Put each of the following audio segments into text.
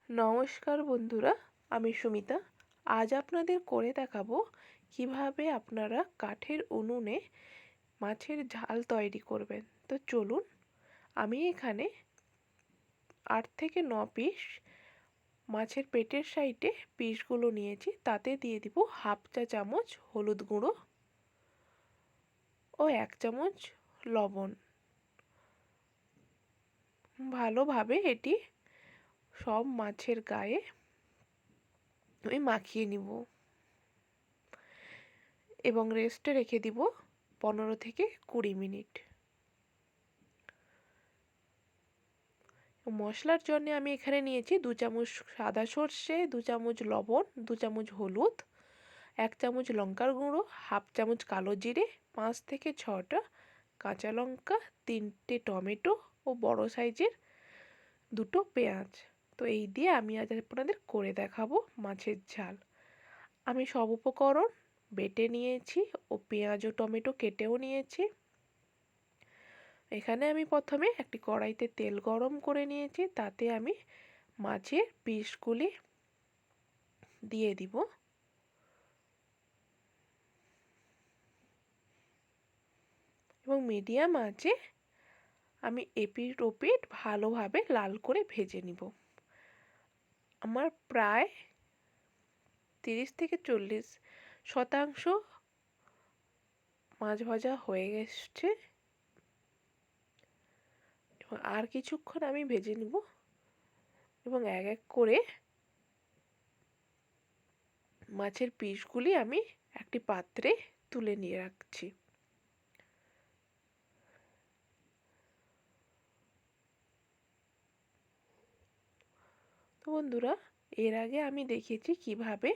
নমস্কার বন্ধুরা, আমি সুমিতা। আজ আপনাদের করে দেখাবো কিভাবে আপনারা কাঠের উনুনে মাছের ঝাল তৈরি করবেন। তো চলুন, আমি এখানে 8 থেকে 9 পিস মাছের পেটের সাইডে পিসগুলো নিয়েছি। তাতে দিয়ে দিব হাফ চা চামচ হলুদ গুঁড়ো ও 1 চামচ লবণ। ভালোভাবে এটি সব মাছের গায়ে আমি মাখিয়ে নিব এবং রেস্টে রেখে দিব 15 থেকে 20 মিনিট। মশলার জন্য আমি এখানে নিয়েছি 2 চামচ সাদা সর্ষে, 2 চামচ লবণ, 2 চামচ হলুদ, 1 চামচ লঙ্কার গুঁড়ো, হাফ চামচ কালো জিরে, 5 থেকে 6টা কাঁচা লঙ্কা, 3টে টমেটো ও বড় সাইজের 2টো পেঁয়াজ। তো এই দিয়ে আমি আজ আপনাদের করে দেখাবো মাছের ঝাল। আমি সব উপকরণ বেটে নিয়েছি ও পেঁয়াজ ও টমেটো কেটেও নিয়েছি। এখানে আমি প্রথমে একটি কড়াইতে তেল গরম করে নিয়েছি। তাতে আমি মাছের পিসগুলি দিয়ে দিব এবং মিডিয়াম আঁচে আমি এপিঠ ওপিঠ ভালোভাবে লাল করে ভেজে নিব। আমার প্রায় 30 থেকে 40% মাছ ভাজা হয়ে গেছে এবং আর কিছুক্ষণ আমি ভেজে নিব এবং এক এক করে মাছের পিসগুলি আমি একটি পাত্রে তুলে নিয়ে রাখছি। তো বন্ধুরা, এর আগে আমি দেখিয়েছি কিভাবে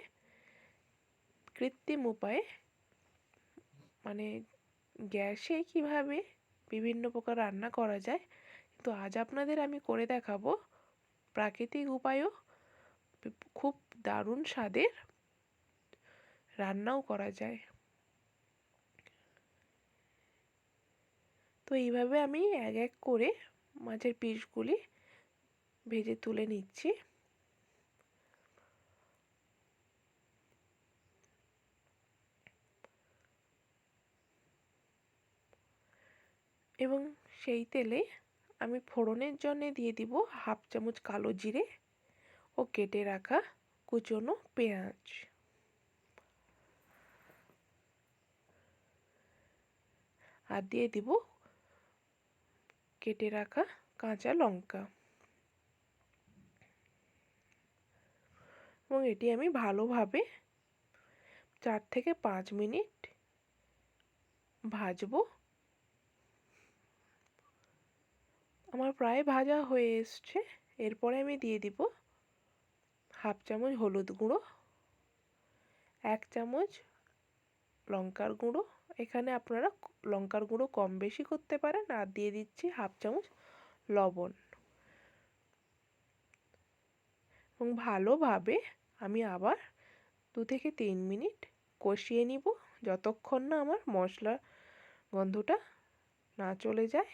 কৃত্রিম উপায়ে মানে গ্যাসে কিভাবে বিভিন্ন প্রকার রান্না করা যায়। তো আজ আপনাদের আমি করে দেখাবো প্রাকৃতিক উপায়েও খুব দারুণ স্বাদের রান্নাও করা যায়। তো এইভাবে আমি এক এক করে মাছের পিসগুলি ভেজে তুলে নিচ্ছি। এবং সেই তেলে আমি ফোড়নের জন্য দিয়ে দিব হাফ চামচ কালো জিরে ও কেটে রাখা কুচনো পেঁয়াজ। আর দিয়ে দিব কেটে রাখা কাঁচা লঙ্কা এবং এটি আমি ভালোভাবে 4 থেকে 5 মিনিট ভাজবো। আমার প্রায় ভাজা হয়ে এসছে। এরপরে আমি দিয়ে দিব হাফ চামচ হলুদ গুঁড়ো, 1 চামচ লঙ্কার গুঁড়ো। এখানে আপনারা লঙ্কার গুঁড়ো কম বেশি করতে পারেন। আর দিয়ে দিচ্ছি হাফ চামচ লবণ এবং ভালোভাবে আমি আবার 2 থেকে 3 মিনিট কষিয়ে নিব যতক্ষণ না আমার মশলার গন্ধটা না চলে যায়।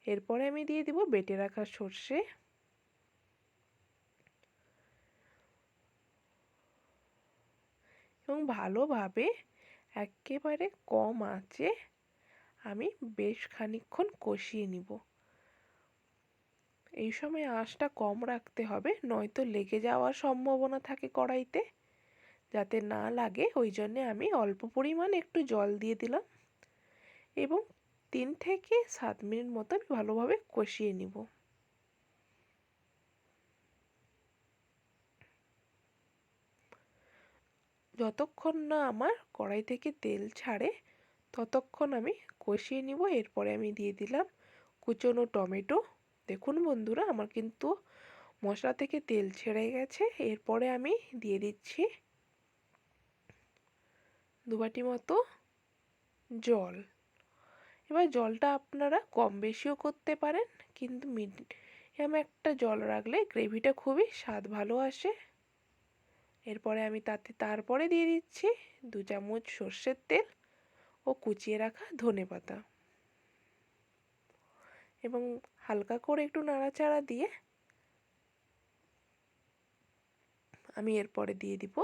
এরপরে আমি দিয়ে দিব বেটে রাখা সর্ষে এবং ভালোভাবে একেবারে কম আঁচে আমি বেশ খানিকক্ষণ কষিয়ে নিব। এই সময় আঁচটা কম রাখতে হবে, নয়তো লেগে যাওয়ার সম্ভাবনা থাকে কড়াইতে। যাতে না লাগে ওই জন্যে আমি অল্প পরিমাণ একটু জল দিয়ে দিলাম এবং 3 থেকে 7 মিনিট মতো আমি ভালোভাবে কষিয়ে নিব। যতক্ষণ না আমার কড়াই থেকে তেল ছাড়ে ততক্ষণ আমি কষিয়ে নিব। এরপরে আমি দিয়ে দিলাম কুচনো টমেটো। দেখুন বন্ধুরা, আমার কিন্তু মশলা থেকে তেল ছেড়ে গেছে। এরপরে আমি দিয়ে দিচ্ছি 2 বাটি মতো জল। এবার জলটা আপনারা কম বেশিও করতে পারেন, কিন্তু মিডিয়াম একটা জল রাখলে গ্রেভিটা খুবই স্বাদ ভালো আসে। এরপরে আমি তারপরে দিয়ে দিচ্ছি 2 চামচ সর্ষের তেল ও কুচিয়ে রাখা ধনেপাতা এবং হালকা করে একটু নাড়াচাড়া দিয়ে আমি এরপরে দিয়ে দিব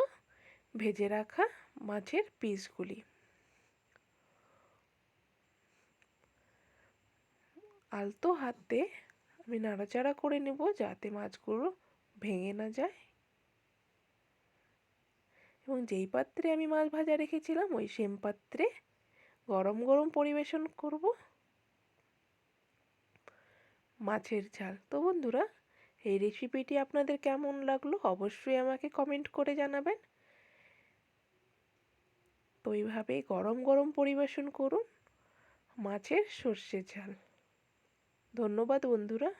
ভেজে রাখা মাছের পিসগুলি। আলতো হাতে আমি নাড়াচাড়া করে নেব যাতে মাছগুলো ভেঙে না যায়। এবং যেই পাত্রে আমি মাছ ভাজা রেখেছিলাম ওই সেম পাত্রে গরম গরম পরিবেশন করব মাছের ঝাল। তো বন্ধুরা, এই রেসিপিটি আপনাদের কেমন লাগলো অবশ্যই আমাকে কমেন্ট করে জানাবেন। তো এইভাবেই গরম গরম পরিবেশন করুন মাছের সর্ষে ঝাল। ধন্যবাদ বন্ধুরা।